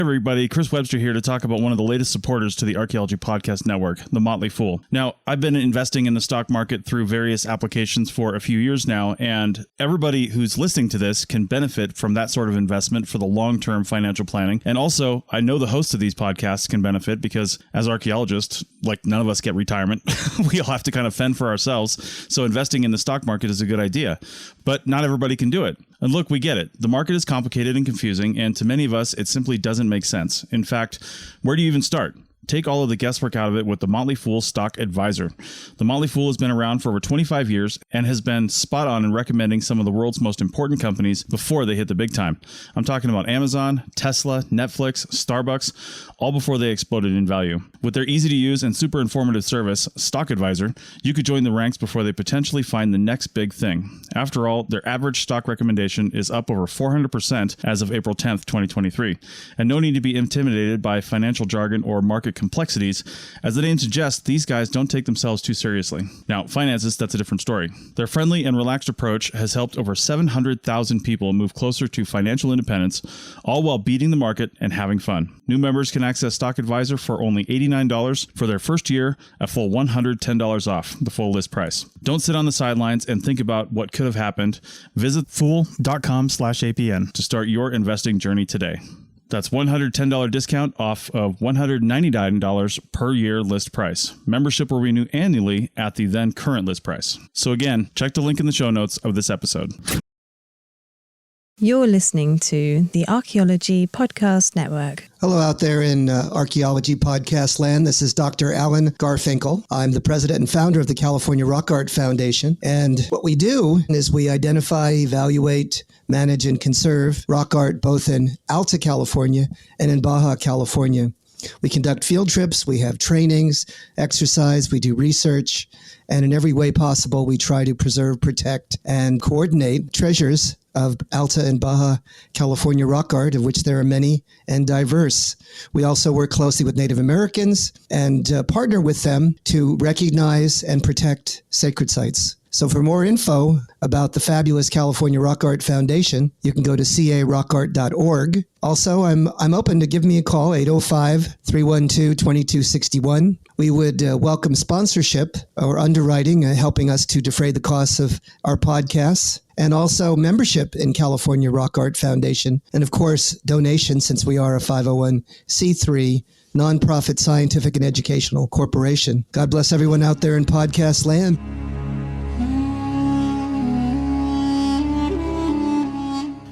Everybody, Chris Webster here to talk about one of the latest supporters to the Archaeology Podcast Network, The Motley Fool. Now, I've been investing in the stock market through various applications for a few years now, and everybody who's listening to this can benefit from that sort of investment for the long-term financial planning. And also, I know the hosts of these podcasts can benefit because as archaeologists, like none of us get retirement. We all have to kind of fend for ourselves. So investing in the stock market is a good idea, but not everybody can do it. And look, we get it. The market is complicated and confusing, and to many of us, it simply doesn't make sense. In fact, where do you even start? Take all of the guesswork out of it with the Motley Fool Stock Advisor. The Motley Fool has been around for over 25 years and has been spot on in recommending some of the world's most important companies before they hit the big time. I'm talking about Amazon, Tesla, Netflix, Starbucks, all before they exploded in value. With their easy to use and super informative service, Stock Advisor, you could join the ranks before they potentially find the next big thing. After all, their average stock recommendation is up over 400% as of April 10th, 2023. And no need to be intimidated by financial jargon or market complexities. As the name suggests, these guys don't take themselves too seriously. Now, finances, that's a different story. Their friendly and relaxed approach has helped over 700,000 people move closer to financial independence, all while beating the market and having fun. New members can access Stock Advisor for only $89 for their first year, a full $110 off the full list price. Don't sit on the sidelines and think about what could have happened. Visit fool.com/APN to start your investing journey today. That's $110 discount off of $199 per year list price. Membership will renew annually at the then current list price. So again, check the link in the show notes of this episode. You're listening to the Archaeology Podcast Network. Hello out there in Archaeology Podcast land. This is Dr. Alan Garfinkel. I'm the president and founder of the California Rock Art Foundation. And what we do is we identify, evaluate, manage, and conserve rock art both in Alta California and in Baja California. We conduct field trips, we have trainings, exercise, we do research, and in every way possible, we try to preserve, protect, and coordinate treasures of Alta and Baja California rock art, of which there are many and diverse. We also work closely with Native Americans and partner with them to recognize and protect sacred sites. So for more info about the fabulous California Rock Art Foundation, you can go to carockart.org. Also, I'm open to give me a call, 805-312-2261. We would welcome sponsorship or underwriting, helping us to defray the costs of our podcasts, and also membership in California Rock Art Foundation. And of course, donations, since we are a 501c3 nonprofit scientific and educational corporation. God bless everyone out there in podcast land.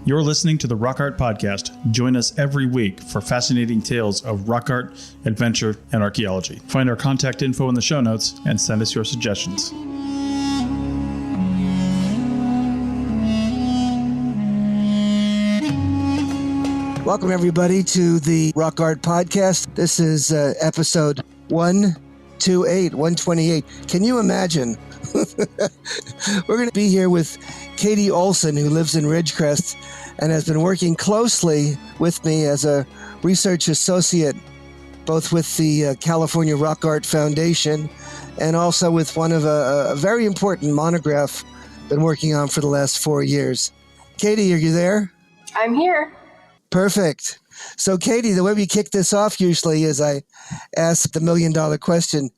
You're listening to the Rock Art Podcast. Join us every week for fascinating tales of rock art, adventure, and archaeology. Find our contact info in the show notes and send us your suggestions. Welcome, everybody, to the Rock Art Podcast. This is episode 128. Can you imagine? We're going to be here with Katie Olsen, who lives in Ridgecrest and has been working closely with me as a research associate, both with the California Rock Art Foundation and also with one of a very important monograph been working on for the last 4 years. Katie, are you there? I'm here. Perfect. So, Katie, the way we kick this off usually is I ask the million-dollar question.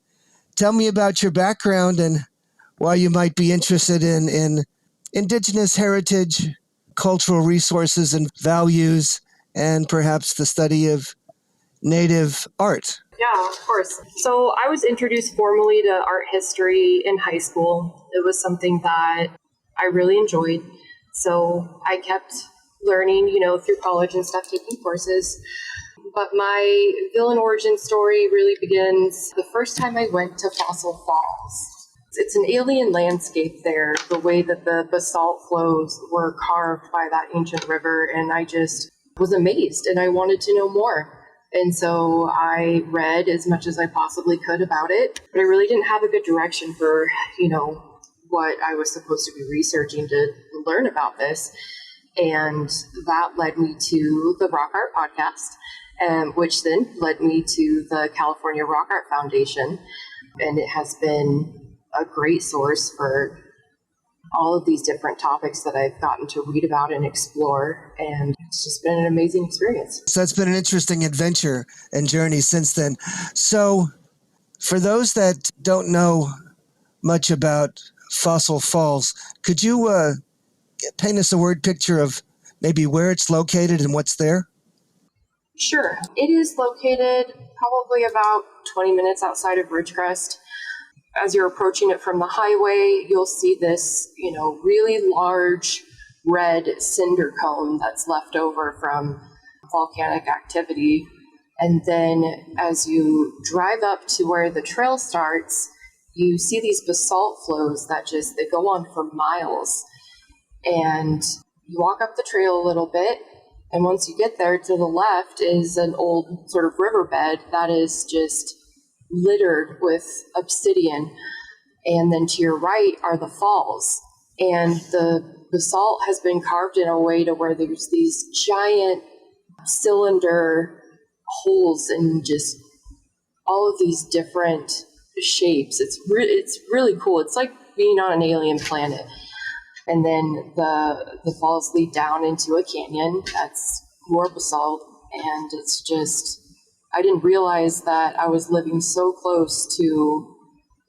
Tell me about your background and why you might be interested in indigenous heritage, cultural resources and values, and perhaps the study of native art. Yeah, of course. So I was introduced formally to art history in high school. It was something that I really enjoyed. So I kept learning, through college and stuff, taking courses. But my villain origin story really begins the first time I went to Fossil Falls. It's an alien landscape there, the way that the basalt flows were carved by that ancient river, and I just was amazed, and I wanted to know more. And so I read as much as I possibly could about it, but I really didn't have a good direction for, what I was supposed to be researching to learn about this. And that led me to the Rock Art Podcast, which then led me to the California Rock Art Foundation. And it has been a great source for all of these different topics that I've gotten to read about and explore. And it's just been an amazing experience. So it's been an interesting adventure and journey since then. So for those that don't know much about Fossil Falls, could you paint us a word picture of maybe where it's located and what's there? Sure. It is located probably about 20 minutes outside of Ridgecrest. As you're approaching it from the highway, you'll see this, really large red cinder cone that's left over from volcanic activity. And then as you drive up to where the trail starts, you see these basalt flows that they go on for miles. And you walk up the trail a little bit, and once you get there, to the left is an old sort of riverbed that is just littered with obsidian. And then to your right are the falls. And the basalt has been carved in a way to where there's these giant cylinder holes in just all of these different shapes. It's really cool. It's like being on an alien planet. And then the falls lead down into a canyon that's more basalt. And it's just, I didn't realize that I was living so close to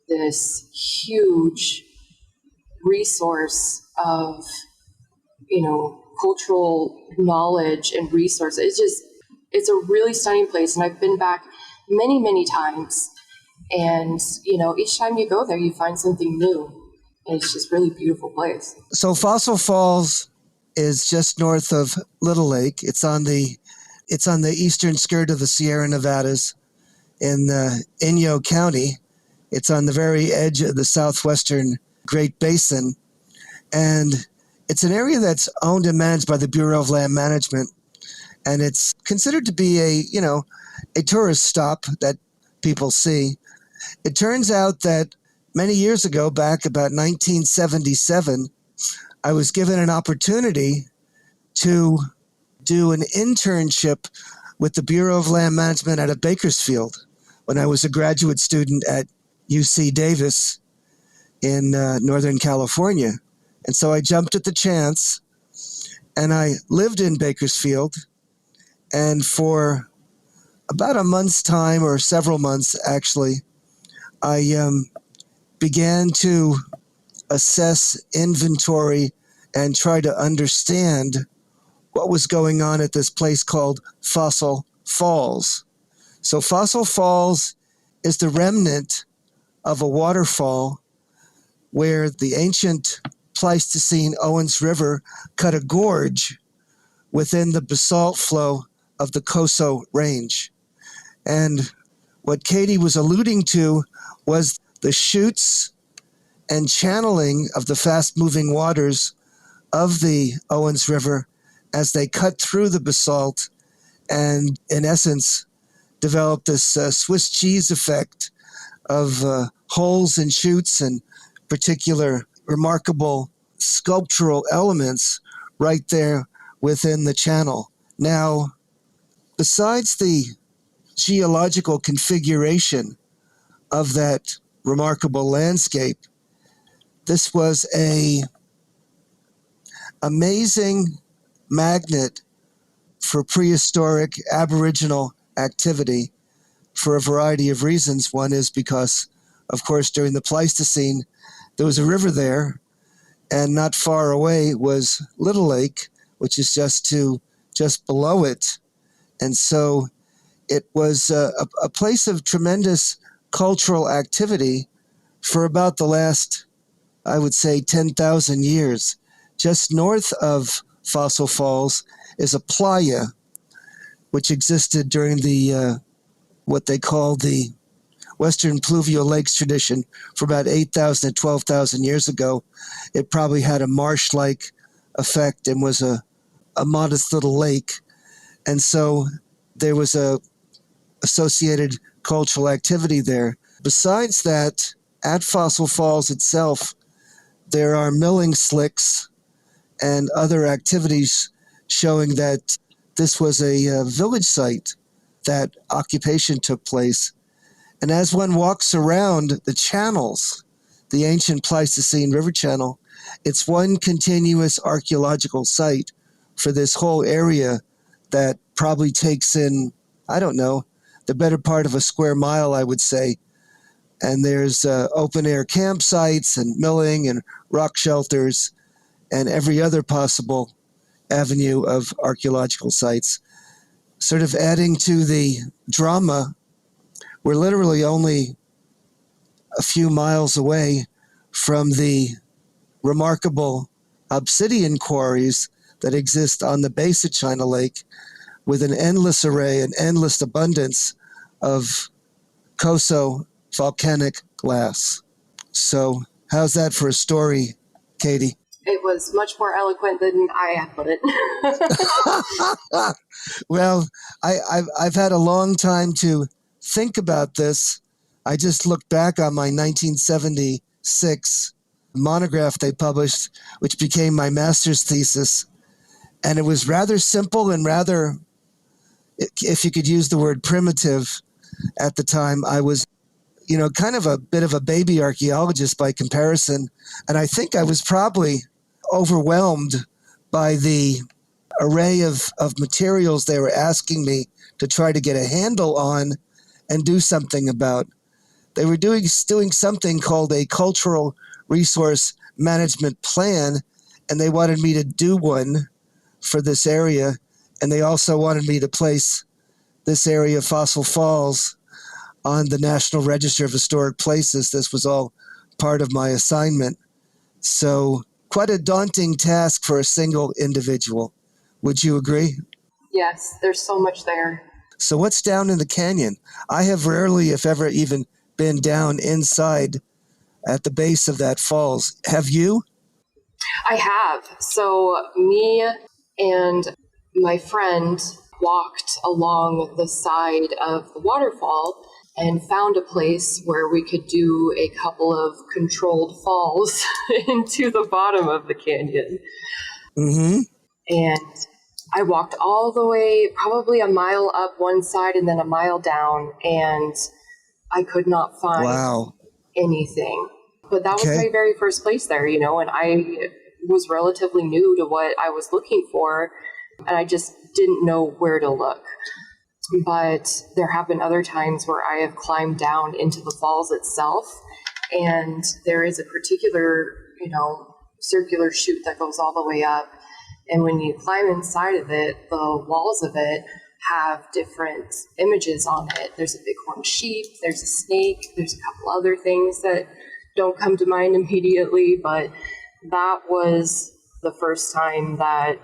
this huge resource of, cultural knowledge and resources. It's a really stunning place. And I've been back many, many times. And, each time you go there, you find something new. And it's just a really beautiful place. So Fossil Falls is just north of Little Lake. It's on the eastern skirt of the Sierra Nevadas in Inyo County. It's on the very edge of the southwestern Great Basin. And it's an area that's owned and managed by the Bureau of Land Management. And it's considered to be a tourist stop that people see. It turns out that many years ago, back about 1977, I was given an opportunity to do an internship with the Bureau of Land Management out of Bakersfield when I was a graduate student at UC Davis in Northern California. And so I jumped at the chance, and I lived in Bakersfield. And for about a month's time, or several months actually, I began to assess, inventory, and try to understand what was going on at this place called Fossil Falls. So Fossil Falls is the remnant of a waterfall where the ancient Pleistocene Owens River cut a gorge within the basalt flow of the Coso Range. And what Katie was alluding to was the chutes and channeling of the fast-moving waters of the Owens River as they cut through the basalt and, in essence, developed this Swiss cheese effect of holes and chutes and particular remarkable sculptural elements right there within the channel. Now, besides the geological configuration of that remarkable landscape, this was an amazing magnet for prehistoric Aboriginal activity for a variety of reasons. One is because, of course, during the Pleistocene, there was a river there, and not far away was Little Lake, which is just below it. And so it was a place of tremendous cultural activity for about the last, I would say, 10,000 years. Just north of Fossil Falls is a playa, which existed during the what they call the Western Pluvial Lakes tradition for about 8,000 to 12,000 years ago. It probably had a marsh-like effect and was a modest little lake. And so there was a associated cultural activity there. Besides that, at Fossil Falls itself, there are milling slicks and other activities showing that this was a village site that occupation took place. And as one walks around the channels, the ancient Pleistocene River Channel, it's one continuous archaeological site for this whole area that probably takes in, I don't know, the better part of a square mile, I would say. And there's open air campsites and milling and rock shelters and every other possible avenue of archaeological sites. Sort of adding to the drama, we're literally only a few miles away from the remarkable obsidian quarries that exist on the base of China Lake, with an endless array, an endless abundance of Coso volcanic glass. So how's that for a story, Katie? It was much more eloquent than I had put it. Well, I've had a long time to think about this. I just looked back on my 1976 monograph they published, which became my master's thesis. And it was rather simple and rather, if you could use the word primitive at the time. I was, kind of a bit of a baby archaeologist by comparison. And I think I was probably overwhelmed by the array of materials they were asking me to try to get a handle on and do something about. They were doing something called a cultural resource management plan, and they wanted me to do one for this area. And they also wanted me to place this area of Fossil Falls on the National Register of Historic Places. This was all part of my assignment. So quite a daunting task for a single individual. Would you agree? Yes, there's so much there. So what's down in the canyon? I have rarely, if ever, even been down inside at the base of that falls. Have you? I have. So me and my friend walked along the side of the waterfall and found a place where we could do a couple of controlled falls into the bottom of the canyon. Mm-hmm. And I walked all the way, probably a mile up one side and then a mile down, and I could not find anything. But that was my very first place there, and I was relatively new to what I was looking for, and I just didn't know where to look. But there have been other times where I have climbed down into the falls itself, and there is a particular, circular chute that goes all the way up. And when you climb inside of it, the walls of it have different images on it. There's a bighorn sheep, there's a snake, there's a couple other things that don't come to mind immediately, but that was the first time that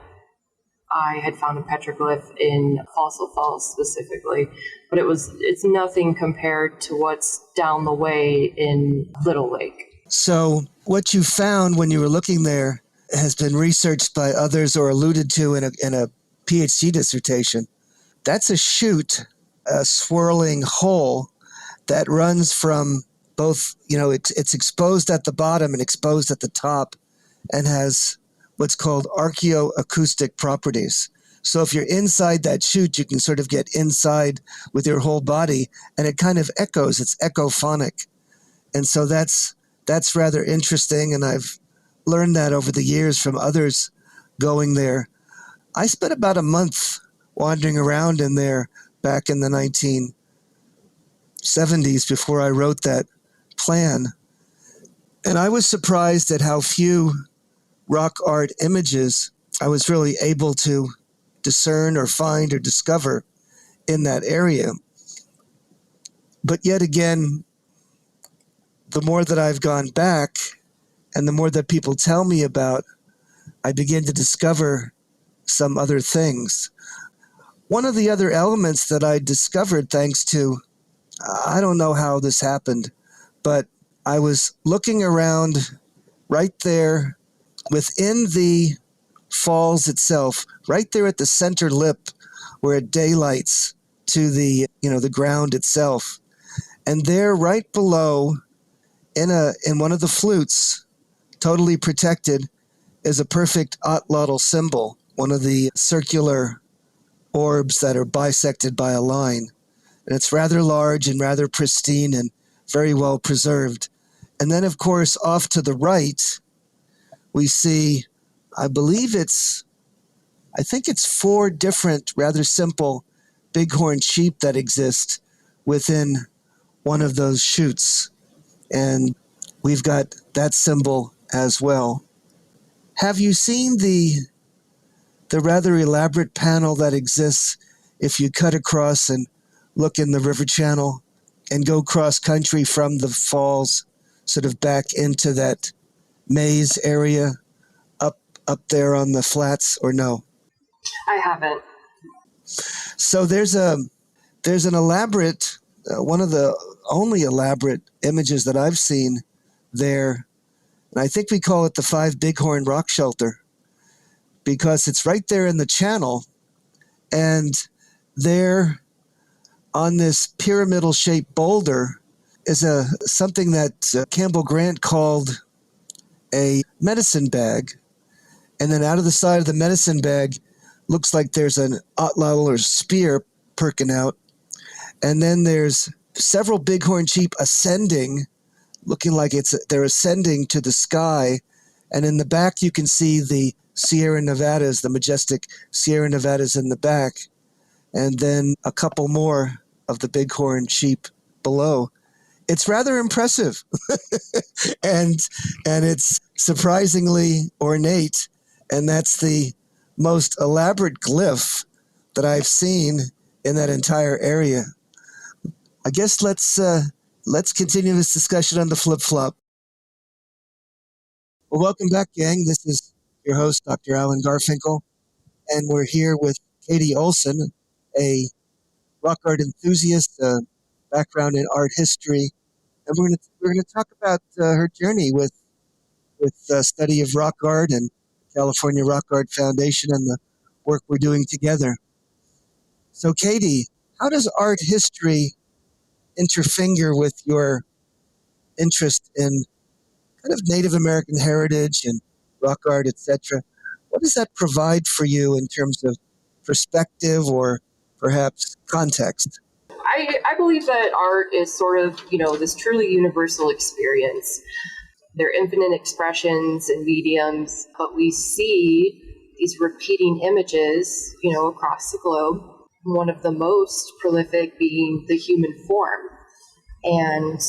I had found a petroglyph in Fossil Falls specifically, but it's nothing compared to what's down the way in Little Lake. So what you found when you were looking there has been researched by others or alluded to in a PhD dissertation. That's a chute, a swirling hole that runs from both, it's exposed at the bottom and exposed at the top, and has what's called archaeoacoustic properties. So if you're inside that chute, you can sort of get inside with your whole body, and it kind of echoes. It's echophonic. And so that's rather interesting, and I've learned that over the years from others going there. I spent about a month wandering around in there back in the 1970s before I wrote that plan. And I was surprised at how few rock art images I was really able to discern or find or discover in that area. But yet again, the more that I've gone back and the more that people tell me about, I begin to discover some other things. One of the other elements that I discovered thanks to, I don't know how this happened, but I was looking around right there within the falls itself, right there at the center lip where it daylights to the ground itself. And there right below in one of the flutes, totally protected, is a perfect Atlatl symbol, one of the circular orbs that are bisected by a line. And it's rather large and rather pristine and very well preserved. And then, of course, off to the right, we see, I believe it's I think it's 4 different, rather simple bighorn sheep that exist within one of those chutes. And we've got that symbol as well. Have you seen the rather elaborate panel that exists if you cut across and look in the river channel and go cross country from the falls sort of back into that maze area up there on the flats, or no? I haven't. So there's an elaborate, one of the only elaborate images that I've seen there, and I think we call it the 5 Bighorn Rock Shelter, because it's right there in the channel, and there on this pyramidal shaped boulder is something that Campbell Grant called a medicine bag. And then out of the side of the medicine bag looks like there's an atlatl or spear perking out. And then there's several bighorn sheep ascending, looking like they're ascending to the sky. And in the back, you can see the Sierra Nevadas, the majestic Sierra Nevadas in the back. And then a couple more of the bighorn sheep below. It's rather impressive. and it's surprisingly ornate. And that's the most elaborate glyph that I've seen in that entire area. I guess let's continue this discussion on the flip-flop. Well, welcome back, gang. This is your host, Dr. Alan Garfinkel, and we're here with Katie Olsen, a rock art enthusiast, background in art history, and we're gonna talk about her journey with study of rock art and California Rock Art Foundation and the work we're doing together. So, Katie, how does art history interfinger with your interest in kind of Native American heritage and rock art, etc.? What does that provide for you in terms of perspective or perhaps context? I believe that art is sort of, this truly universal experience. There are infinite expressions and mediums, but we see these repeating images, across the globe. One of the most prolific being the human form. And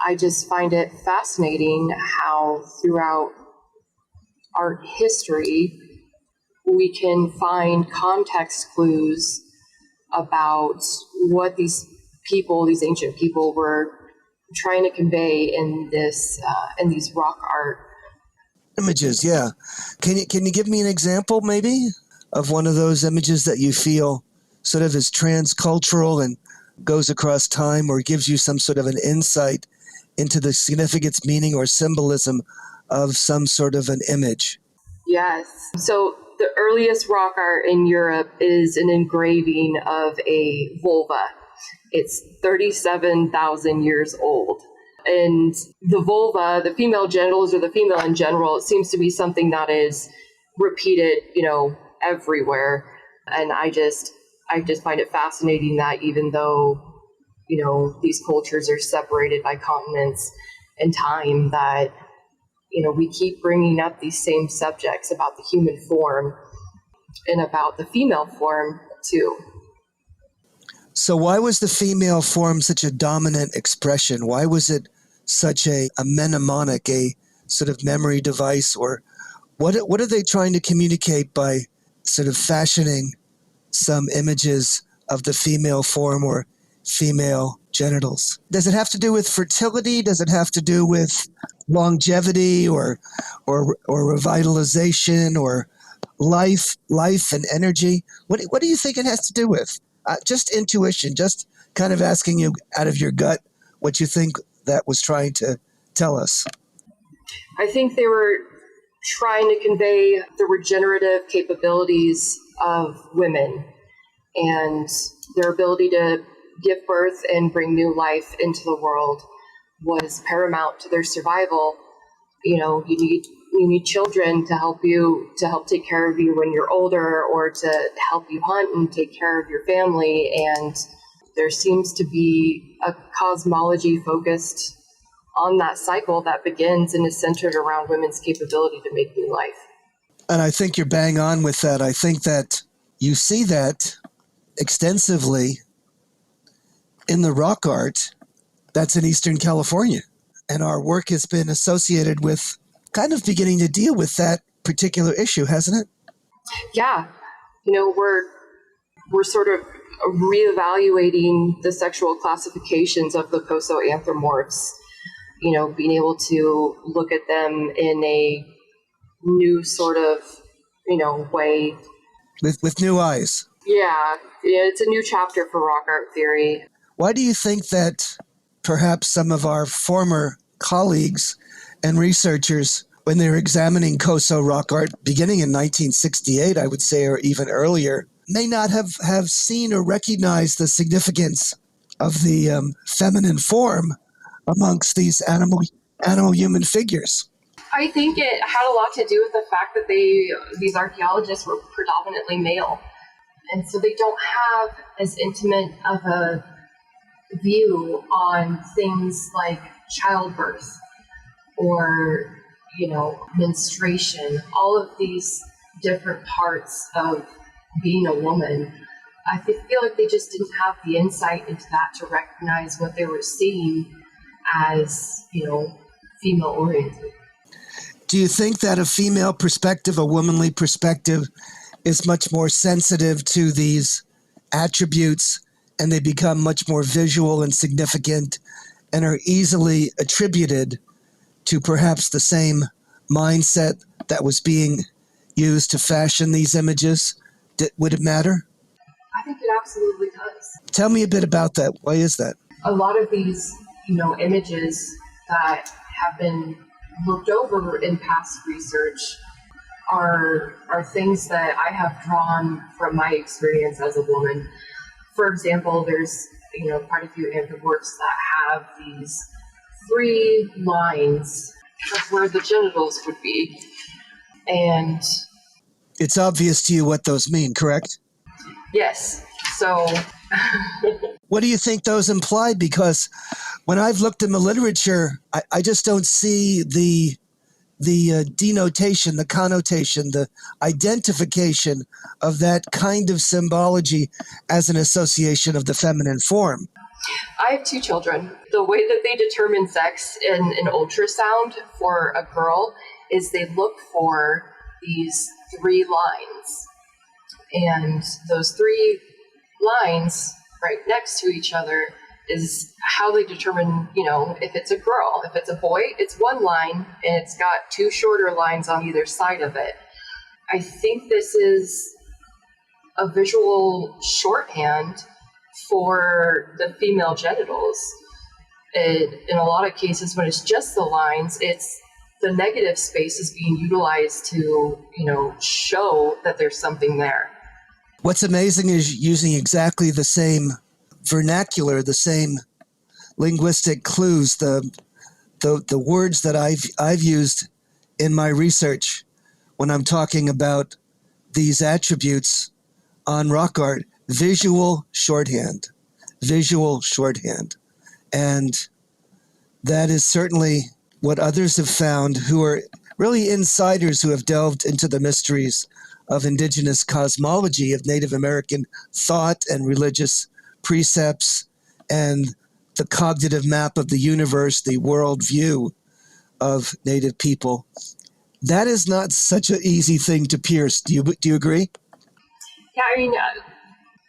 I just find it fascinating how throughout art history, we can find context clues about what these ancient people were trying to convey in these rock art images. Yeah, can you give me an example maybe of one of those images that you feel sort of is transcultural and goes across time, or gives you some sort of an insight into the significance, meaning, or symbolism of some sort of an image? Yes. So the earliest rock art in Europe is an engraving of a vulva. It's 37,000 years old. And the vulva, the female genitals, or the female in general, it seems to be something that is repeated, everywhere. And I just find it fascinating that even though, these cultures are separated by continents and time, that, we keep bringing up these same subjects about the human form and about the female form too. So why was the female form such a dominant expression? Why was it such a mnemonic, a sort of memory device? Or what are they trying to communicate by sort of fashioning some images of the female form or female genitals? Does it have to do with fertility? Does it have to do with longevity or revitalization or life and energy? What do you think it has to do with? Just intuition, just kind of asking you out of your gut what you think that was trying to tell us. I think they were trying to convey the regenerative capabilities of women and their ability to give birth and bring new life into the world was paramount to their survival. You need children to help take care of you when you're older, or to help you hunt and take care of your family. And there seems to be a cosmology focused on that cycle that begins and is centered around women's capability to make new life. And I think you're bang on with that. I think that you see that extensively in the rock art that's in Eastern California. And our work has been associated with kind of beginning to deal with that particular issue, hasn't it? Yeah. We're sort of reevaluating the sexual classifications of the Coso anthropomorphs, being able to look at them in a new sort of, way. With new eyes. Yeah, it's a new chapter for rock art theory. Why do you think that perhaps some of our former colleagues and researchers, when they were examining Coso rock art beginning in 1968, I would say, or even earlier, may not have seen or recognized the significance of the feminine form amongst these animal-human figures? I think it had a lot to do with the fact that these archaeologists were predominantly male. And so they don't have as intimate of a view on things like childbirth or, menstruation, all of these different parts of being a woman. I feel like they just didn't have the insight into that to recognize what they were seeing as, female oriented. Do you think that a female perspective, a womanly perspective, is much more sensitive to these attributes and they become much more visual and significant and are easily attributed to perhaps the same mindset that was being used to fashion these images? Would it matter? I think it absolutely does. Tell me a bit about that. Why is that? A lot of these, images that have been looked over in past research are things that I have drawn from my experience as a woman. For example, there's quite a few anthropomorphs that have these 3 lines of where the genitals would be, and it's obvious to you what those mean, correct? Yes. So what do you think those imply? Because when I've looked in the literature, I just don't see the denotation, the connotation, the identification of that kind of symbology as an association of the feminine form. I have 2 children. The way that they determine sex in an ultrasound for a girl is they look for these 3 lines. And those 3 lines right next to each other is how they determine, if it's a girl. If it's a boy, it's 1 line and it's got 2 shorter lines on either side of it. I think this is a visual shorthand for the female genitals. In a lot of cases, when it's just the lines, it's the negative space is being utilized to, show that there's something there. What's amazing is using exactly the same vernacular, the same linguistic clues, the words that I've used in my research when I'm talking about these attributes on rock art. Visual shorthand. And that is certainly what others have found who are really insiders who have delved into the mysteries of indigenous cosmology, of Native American thought and religious precepts, and the cognitive map of the universe, the world view of Native people. That is not such an easy thing to pierce. Do you agree? Yeah,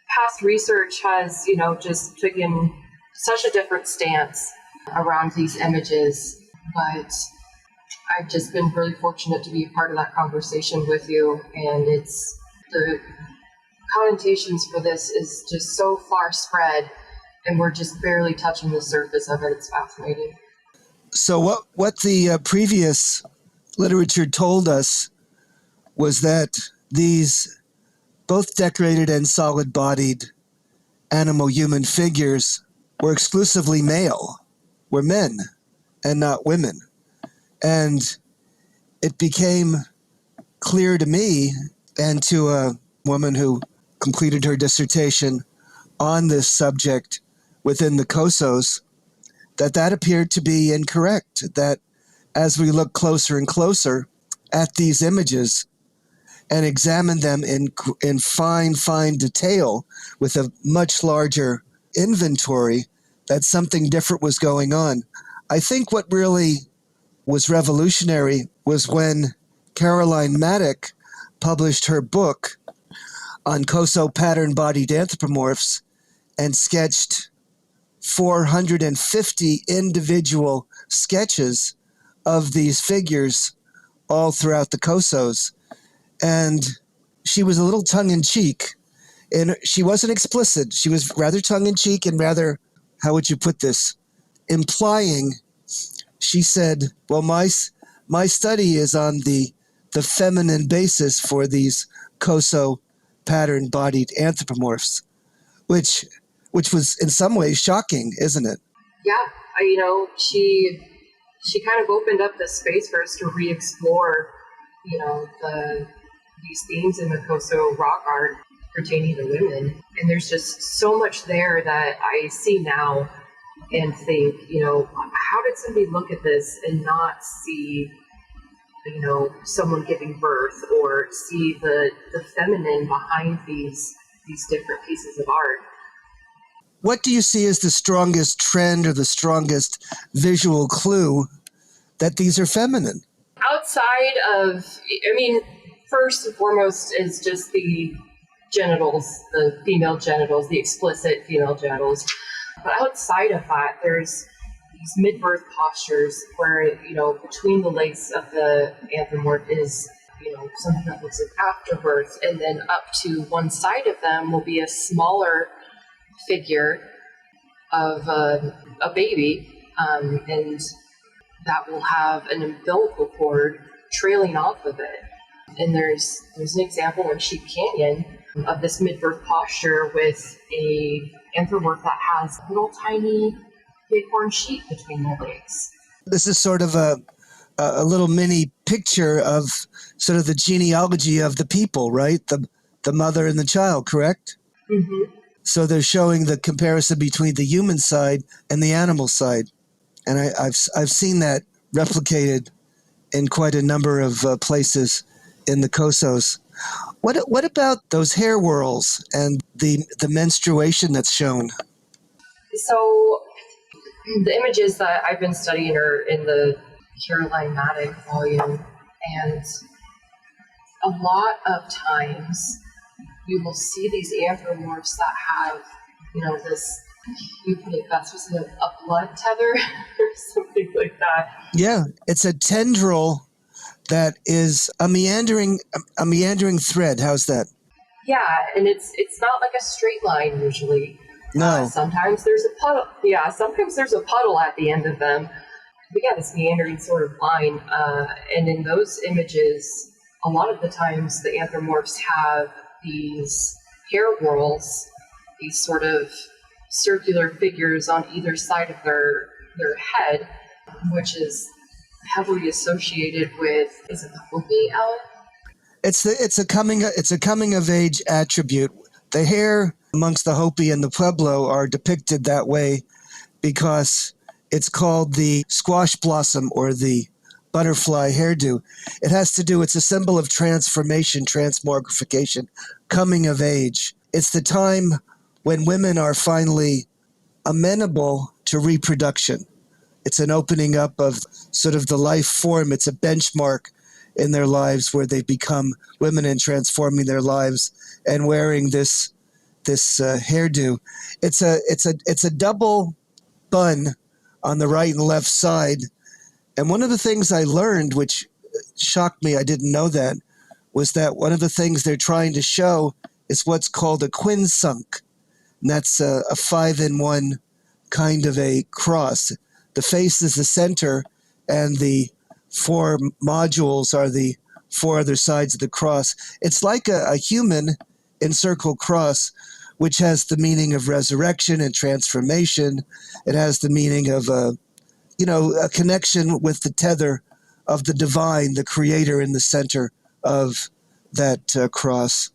past research has, just taken such a different stance around these images, but I've just been really fortunate to be a part of that conversation with you, and it's the connotations for this is just so far spread, and we're just barely touching the surface of it. It's fascinating. So what the previous literature told us was that these both decorated and solid-bodied animal-human figures were exclusively male, were men, and not women. And it became clear to me and to a woman who completed her dissertation on this subject within the Cosos that appeared to be incorrect, that as we look closer and closer at these images, and examined them in fine detail with a much larger inventory, that something different was going on. I think what really was revolutionary was when Caroline Maddock published her book on Coso pattern bodied anthropomorphs and sketched 450 individual sketches of these figures all throughout the Cosos. And she was a little tongue-in-cheek, and she wasn't explicit. She was rather tongue-in-cheek and rather, how would you put this, implying. She said, well, my study is on the feminine basis for these Coso pattern-bodied anthropomorphs, which was in some ways shocking, isn't it? Yeah, she kind of opened up this space for us to re-explore, these themes in the Coso rock art pertaining to women. And there's just so much there that I see now and think, how did somebody look at this and not see, someone giving birth, or see the feminine behind these different pieces of art? What do you see as the strongest trend or the strongest visual clue that these are feminine? Outside of, first and foremost is just the genitals, the female genitals, the explicit female genitals. But outside of that, there's these mid-birth postures where, between the legs of the anthropomorph is, something that looks like afterbirth, and then up to one side of them will be a smaller figure of a baby, and that will have an umbilical cord trailing off of it. And there's an example in Sheep Canyon of this mid-birth posture with a anthropomorph that has a little tiny bighorn sheep between their legs. This is sort of a little mini picture of sort of the genealogy of the people, right? The mother and the child, correct? Mm-hmm. So they're showing the comparison between the human side and the animal side. And I've seen that replicated in quite a number of places in the Cosos. What about those hair whorls and the menstruation that's shown? So the images that I've been studying are in the Caroline Maddock volume, and a lot of times you will see these anthropomorphs that have, this, you put it best, was it a blood tether or something like that? Yeah, it's a tendril that is a meandering thread. How's that? Yeah, and it's not like a straight line usually. No. Sometimes there's a puddle. Yeah, sometimes there's a puddle at the end of them. But yeah, this meandering sort of line. And in those images, a lot of the times the anthropomorphs have these hair whorls, these sort of circular figures on either side of their head, which is heavily associated with, is it the Hopi, Alan? It's a coming of age attribute. The hair amongst the Hopi and the Pueblo are depicted that way because it's called the squash blossom or the butterfly hairdo. It has to do, it's a symbol of transformation, transmogrification, coming of age. It's the time when women are finally amenable to reproduction. It's an opening up of sort of the life form. It's a benchmark in their lives where they become women and transforming their lives and wearing this hairdo. It's a double bun on the right and left side. And one of the things I learned, which shocked me, I didn't know that, was that one of the things they're trying to show is what's called a quinsunk. And that's a 5-in-1 kind of a cross. The face is the center, and the 4 modules are the 4 other sides of the cross. It's like a human encircled cross, which has the meaning of resurrection and transformation. It has the meaning of a connection with the tether of the divine, the creator in the center of that cross.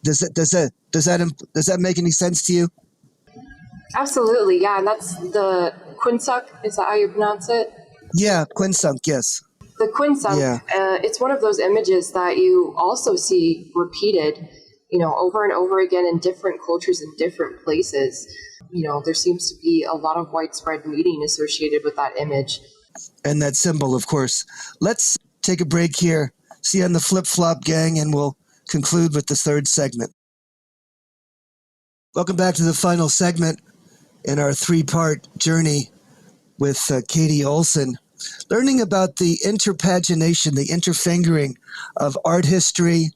Does that make any sense to you? Absolutely, yeah. And that's the quinsuk. Is that how you pronounce it? Yeah, quinsunk, yes. The quinsunk, Yeah. it's one of those images that you also see repeated, over and over again in different cultures in different places. There seems to be a lot of widespread meaning associated with that image. And that symbol, of course. Let's take a break here. See you on the flip-flop, gang, and we'll conclude with the third segment. Welcome back to the final segment in our three-part journey with Katie Olsen, learning about the interpagination, the interfingering of art history,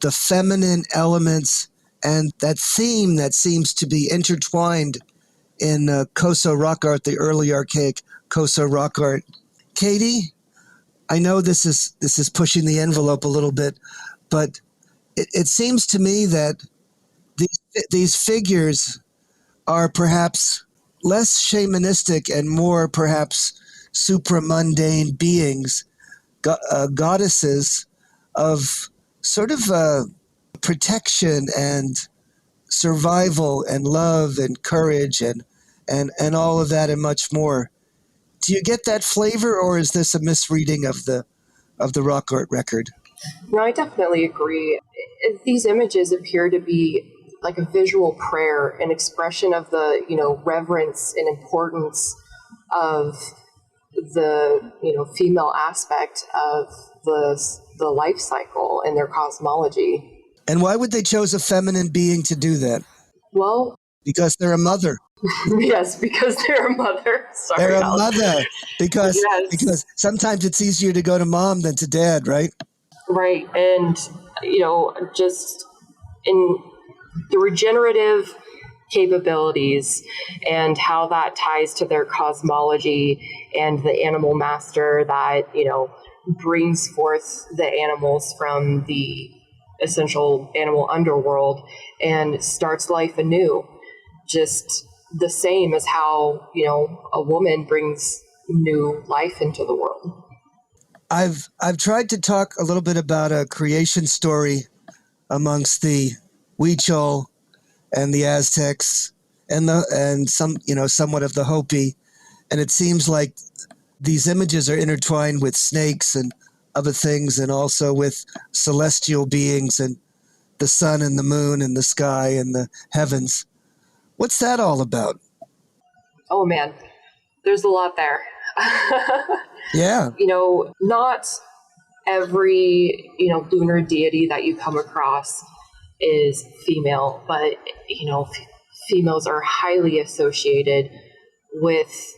the feminine elements, and that theme that seems to be intertwined in Coso rock art, the early archaic Coso rock art. Katie, I know this is pushing the envelope a little bit, but it seems to me that these figures are perhaps less shamanistic and more perhaps supramundane beings, goddesses of sort of protection and survival and love and courage and all of that and much more. Do you get that flavor, or is this a misreading of the rock art record? No, I definitely agree. These images appear to be like a visual prayer, an expression of the, reverence and importance of the, female aspect of the life cycle and their cosmology. And why would they choose a feminine being to do that? Well, because they're a mother. Yes, because they're a mother. Sorry, they're a Alex. mother because Yes. because sometimes it's easier to go to mom than to dad, right? Right, and just in the regenerative capabilities and how that ties to their cosmology and the animal master that brings forth the animals from the essential animal underworld and starts life anew, just the same as how a woman brings new life into the world. I've tried to talk a little bit about a creation story amongst the Huichol and the Aztecs and some somewhat of the Hopi, and it seems like these images are intertwined with snakes and other things, and also with celestial beings and the sun and the moon and the sky and the heavens. What's that all about? Oh man, there's a lot there. Yeah. Not every, lunar deity that you come across is female, but, females are highly associated with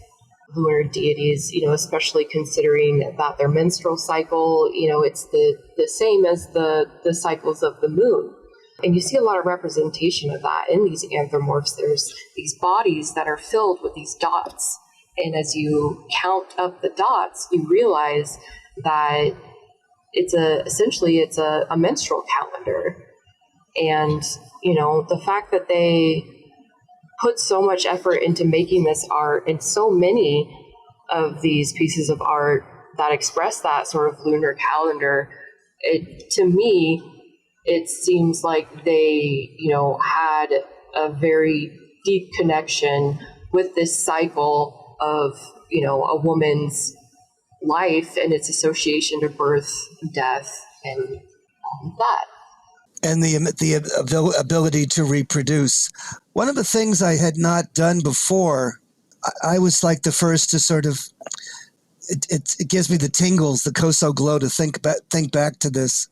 lunar deities, especially considering that their menstrual cycle, it's the same as the cycles of the moon. And you see a lot of representation of that in these anthropomorphs. There's these bodies that are filled with these dots. And as you count up the dots, you realize that it's a menstrual calendar. And, the fact that they put so much effort into making this art, and so many of these pieces of art that express that sort of lunar calendar, to me, it seems like they, had a very deep connection with this cycle of, a woman's life and its association to birth, death, and all of that. And the ability to reproduce. One of the things I had not done before, I was like the first to sort of, it gives me the tingles, the Coso glow to think back to this.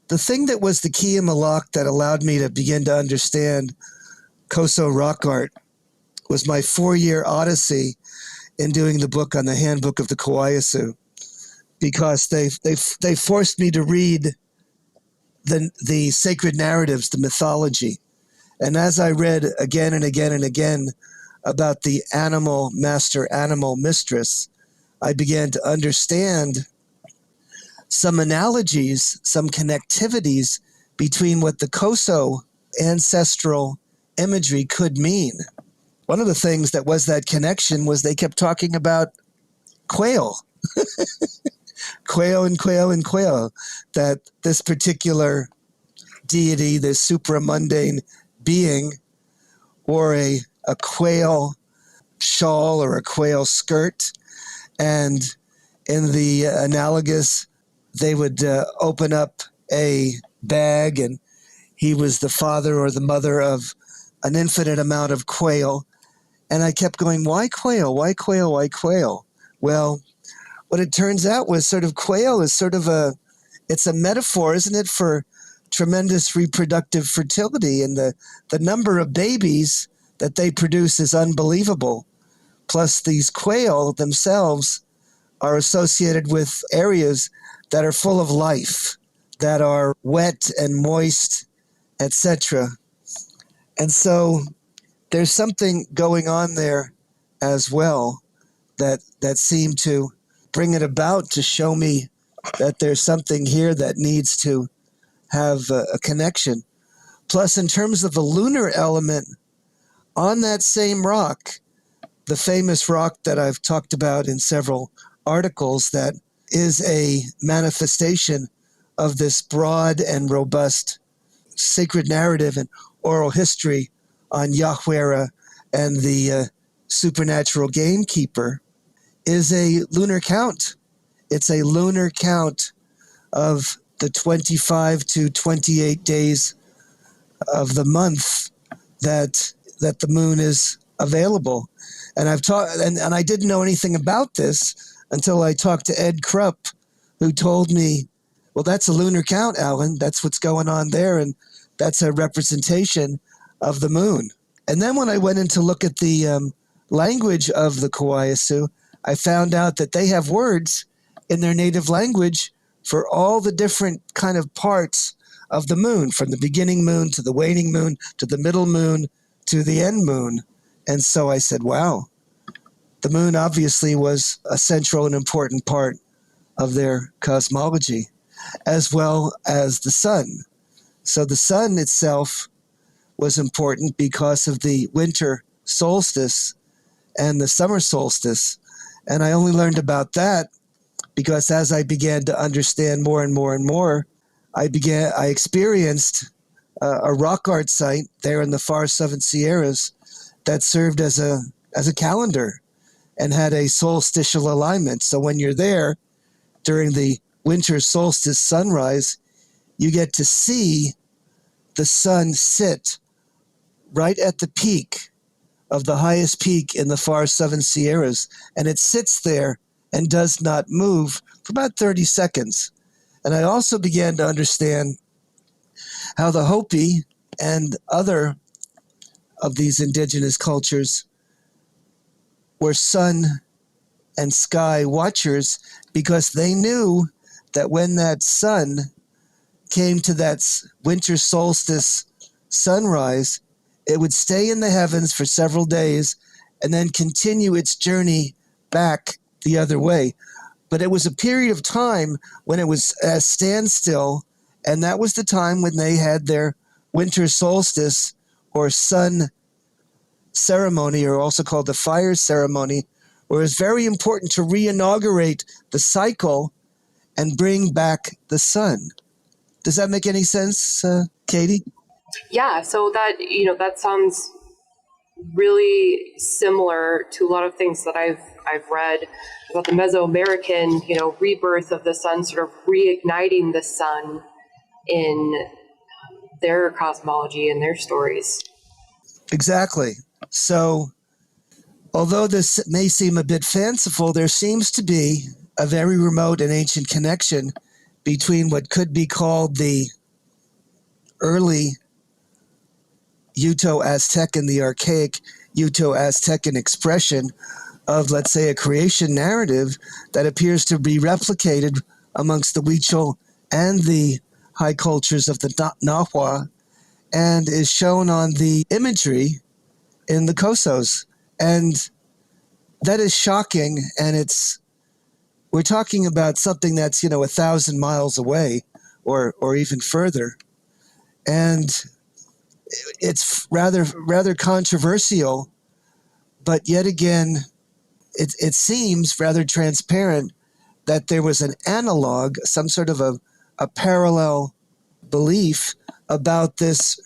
The thing that was the key in the lock that allowed me to begin to understand Coso rock art was my 4-year odyssey in doing the book on the Handbook of the Kawayasu, because they forced me to read the sacred narratives, the mythology. And as I read again and again and again about the animal master, animal mistress, I began to understand some analogies, some connectivities between what the Coso ancestral imagery could mean. One of the things that was that connection was they kept talking about quail. Quail and quail and quail, that this particular deity, this supramundane being, wore a quail shawl or a quail skirt, and In the analogous, they would open up a bag and he was the father or the mother of an infinite amount of quail. And I kept going, why quail? Why quail? Why quail? Well, what it turns out was sort of quail is sort of it's a metaphor, isn't it, for tremendous reproductive fertility. And the number of babies that they produce is unbelievable. Plus these quail themselves are associated with areas that are full of life, that are wet and moist, etc. And so there's something going on there as well that seemed to bring it about to show me that there's something here that needs to have a connection. Plus, in terms of the lunar element, on that same rock, the famous rock that I've talked about in several articles, that is a manifestation of this broad and robust sacred narrative and oral history on Yahweh and the supernatural gamekeeper, is a lunar count. It's a lunar count of the 25 to 28 days of the month that the moon is available. And I've taught, and I didn't know anything about this until I talked to Ed Krupp, who told me, well, that's a lunar count, Alan. That's what's going on there, and that's a representation of the moon. And then when I went in to look at the language of the Kawayasu, I found out that they have words in their native language for all the different kind of parts of the moon, from the beginning moon to the waning moon to the middle moon to the end moon. And so I said, wow, the moon obviously was a central and important part of their cosmology, as well as the sun. So the sun itself was important because of the winter solstice and the summer solstice. And I only learned about that because as I began to understand more and more and more, I experienced a rock art site there in the far Southern Sierras that served as a calendar and had a solstitial alignment. So when you're there during the winter solstice sunrise, you get to see the sun sit right at the peak of the highest peak in the far Southern Sierras. And it sits there and does not move for about 30 seconds. And I also began to understand how the Hopi and other of these indigenous cultures were sun and sky watchers, because they knew that when that sun came to that winter solstice sunrise, it would stay in the heavens for several days and then continue its journey back the other way. But it was a period of time when it was a standstill, and that was the time when they had their winter solstice or sun ceremony, or also called the fire ceremony, where it's very important to re-inaugurate the cycle and bring back the sun. Does that make any sense, Katie? Yeah, so that sounds really similar to a lot of things that I've read about the Mesoamerican, rebirth of the sun, sort of reigniting the sun in their cosmology and their stories. Exactly. So, although this may seem a bit fanciful, there seems to be a very remote and ancient connection between what could be called the early Uto-Aztecan, the archaic Uto-Aztecan expression of, let's say, a creation narrative that appears to be replicated amongst the Huichol and the high cultures of the Nahua, and is shown on the imagery in the Cosos. And that is shocking, and we're talking about something that's 1,000 miles away or even further. And it's rather controversial, but yet again, it seems rather transparent that there was an analog, some sort of a parallel belief about this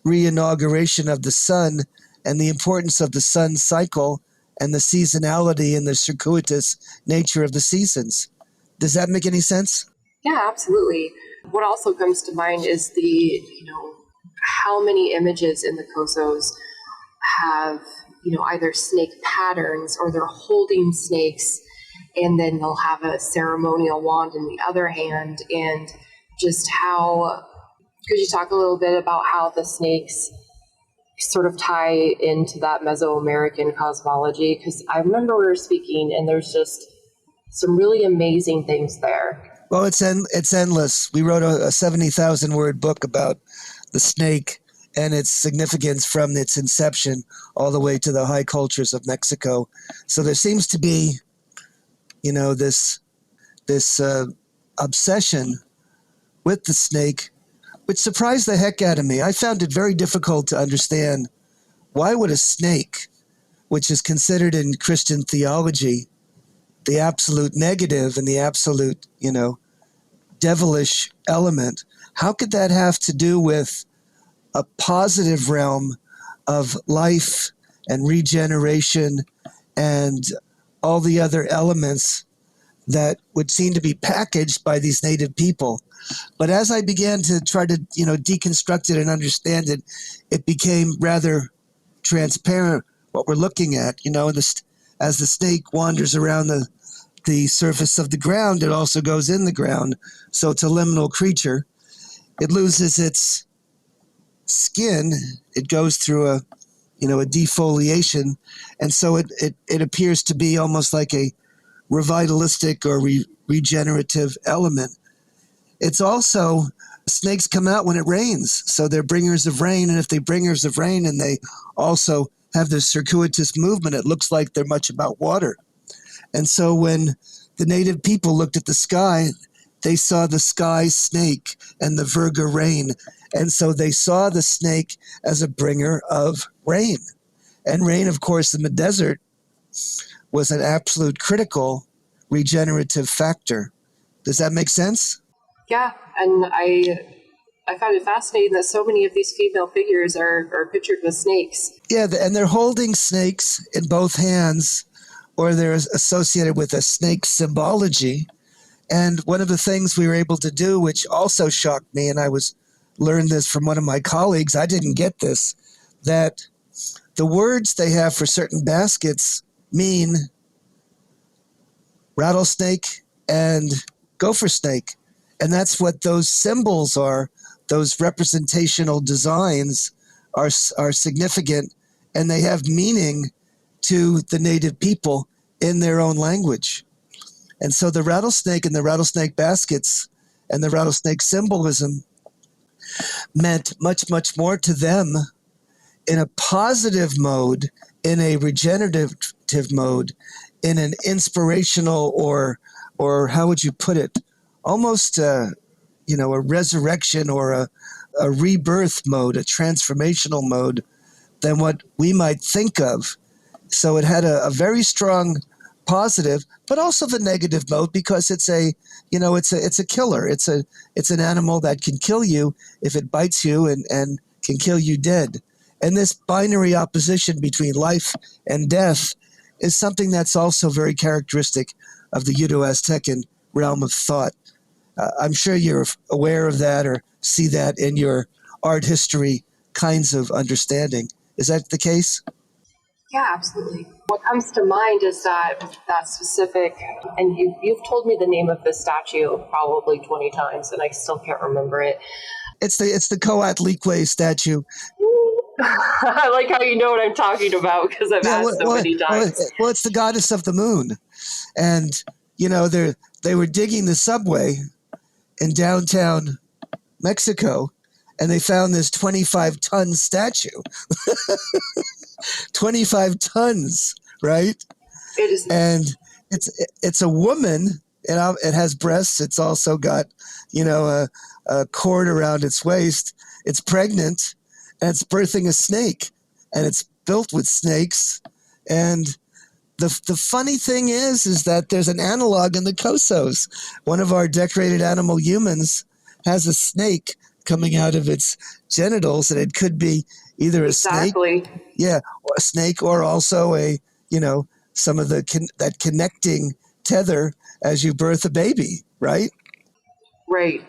re-inauguration of the sun and the importance of the sun cycle and the seasonality and the circuitous nature of the seasons. Does that make any sense? Yeah, absolutely. What also comes to mind is how many images in the Cosos have, either snake patterns or they're holding snakes, and then they'll have a ceremonial wand in the other hand. And just could you talk a little bit about how the snakes sort of tie into that Mesoamerican cosmology? Because I remember we were speaking, and there's just some really amazing things there. Well, it's endless. We wrote a 70,000 word book about the snake and its significance from its inception all the way to the high cultures of Mexico. So there seems to be, this obsession with the snake, which surprised the heck out of me. I found it very difficult to understand why would a snake, which is considered in Christian theology the absolute negative and the absolute, devilish element, how could that have to do with a positive realm of life and regeneration and all the other elements that would seem to be packaged by these native people? But as I began to try to, deconstruct it and understand it, it became rather transparent what we're looking at, as the snake wanders around the surface of the ground, it also goes in the ground. So it's a liminal creature. It loses its skin. It goes through a defoliation. And so it appears to be almost like a revitalistic or regenerative element. It's also, snakes come out when it rains. So they're bringers of rain. And if they're bringers of rain and they also have this circuitous movement, it looks like they're much about water. And so when the native people looked at the sky, they saw the sky snake and the Virga rain. And so they saw the snake as a bringer of rain. And rain, of course, in the desert was an absolute critical regenerative factor. Does that make sense? Yeah, and I found it fascinating that so many of these female figures are pictured with snakes. Yeah, and they're holding snakes in both hands, or they're associated with a snake symbology. And one of the things we were able to do, which also shocked me, and I learned this from one of my colleagues, I didn't get this, that the words they have for certain baskets mean rattlesnake and gopher snake. And that's what those symbols are. Those representational designs are significant, and they have meaning to the native people in their own language. And so the rattlesnake and the rattlesnake baskets and the rattlesnake symbolism meant much, much more to them in a positive mode, in a regenerative mode, in an inspirational or how would you put it? Almost a resurrection or a rebirth mode, a transformational mode than what we might think of. So it had a very strong positive, but also the negative mode, because it's a killer. It's an animal that can kill you if it bites you and can kill you dead. And this binary opposition between life and death is something that's also very characteristic of the Uto-Aztecan realm of thought. I'm sure you're aware of that or see that in your art history kinds of understanding. Is that the case? Yeah, absolutely. What comes to mind is that specific, and you've told me the name of this statue probably 20 times, and I still can't remember it. It's the Coatlicue statue. I like how you know what I'm talking about, because I've asked so many times. Well, it's the goddess of the moon. And, they were digging the subway in downtown Mexico, and they found this 25-ton statue. 25 tons, right? It is. And it's a woman, and it has breasts. It's also got, a cord around its waist. It's pregnant, and it's birthing a snake, and it's built with snakes. And the funny thing is that there's an analog in the Cosos. One of our decorated animal humans has a snake coming out of its genitals, and it could be either a snake, or a snake, or also a some of that connecting tether as you birth a baby, right? Right.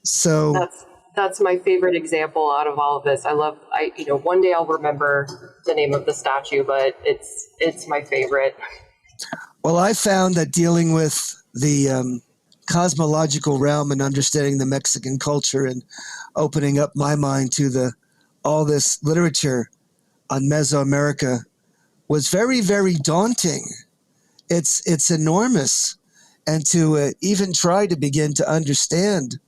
So that's my favorite example out of all of this. One day I'll remember the name of the statue, but it's my favorite. Well, I found that dealing with the cosmological realm and understanding the Mexican culture and opening up my mind to all this literature on Mesoamerica was very, very daunting. It's enormous. And to even try to begin to understand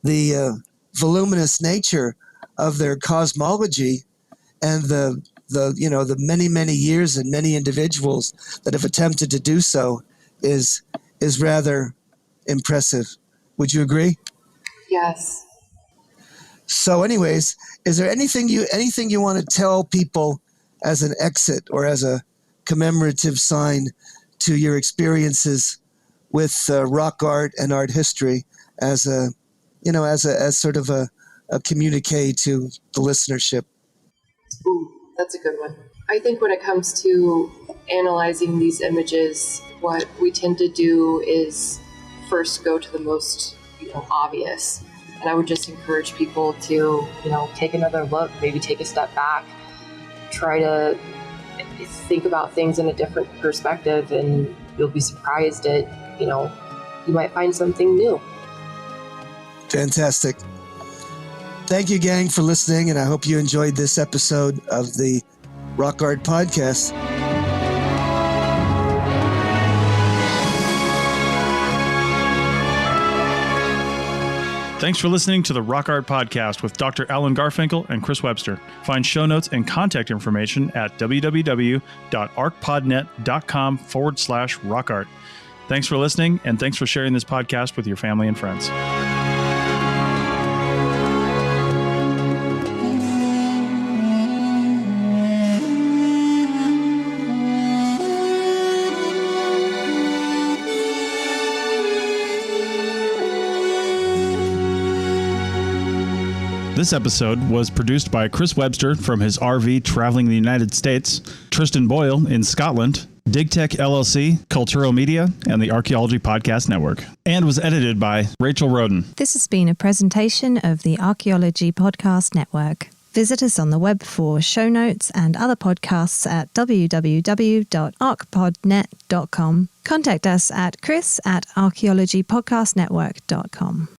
the voluminous nature of their cosmology and the many, many years and many individuals that have attempted to do so is rather impressive. Would you agree? Yes. So anyways, is there anything you want to tell people as an exit or as a commemorative sign to your experiences with rock art and art history as sort of a communique to the listenership? Ooh, that's a good one. I think when it comes to analyzing these images, what we tend to do is first go to the most, obvious. And I would just encourage people to, take another look, maybe take a step back, try to think about things in a different perspective, and you'll be surprised at, you might find something new. Fantastic. Thank you, gang, for listening, and I hope you enjoyed this episode of the Rock Art Podcast. Thanks for listening to the Rock Art Podcast with Dr. Alan Garfinkel and Chris Webster. Find show notes and contact information at www.arcpodnet.com/rockart. Thanks for listening, and thanks for sharing this podcast with your family and friends. This episode was produced by Chris Webster from his RV traveling the United States, Tristan Boyle in Scotland, DigTech LLC, Culturo Media, and the Archaeology Podcast Network, and was edited by Rachel Roden. This has been a presentation of the Archaeology Podcast Network. Visit us on the web for show notes and other podcasts at www.arcpodnet.com. Contact us at chris@archaeologypodcastnetwork.com.